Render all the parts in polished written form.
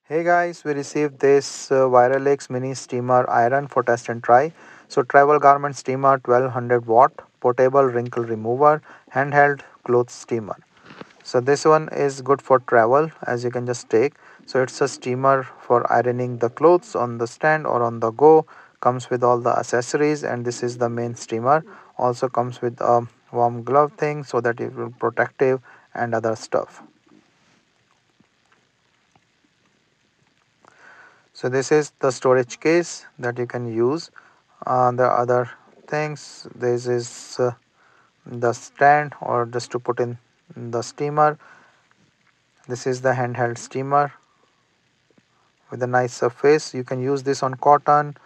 Hey guys, we received this Viral X mini steamer iron for test and try. So travel garment steamer 1200 watt, portable wrinkle remover, handheld clothes steamer. So this one is good for travel as you can just take. So it's a steamer for ironing the clothes on the stand or on the go. Comes with all the accessories and this is the main steamer. Also comes with a warm glove thing so that it will protective and other stuff. So this is the storage case that you can use. The other things, this is the stand or just to put in the steamer. This is the handheld steamer with a nice surface. You can use this on cotton,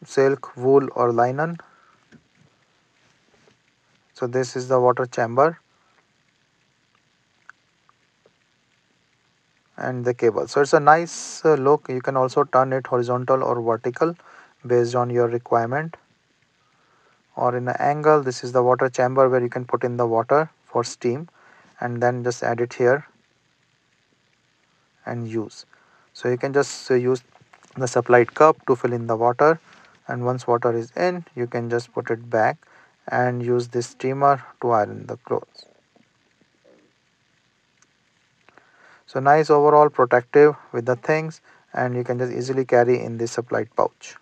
silk, wool or linen. So this is the water chamber and the cable. So it's a nice look. You can also turn it horizontal or vertical based on your requirement or in an angle. This is the water chamber where you can put in the water for steam and then just add it here and use. So you can just use the supplied cup to fill in the water, and once water is in you can just put it back and use this steamer to iron the clothes. So nice overall protective with the things, and you can just easily carry in this supplied pouch.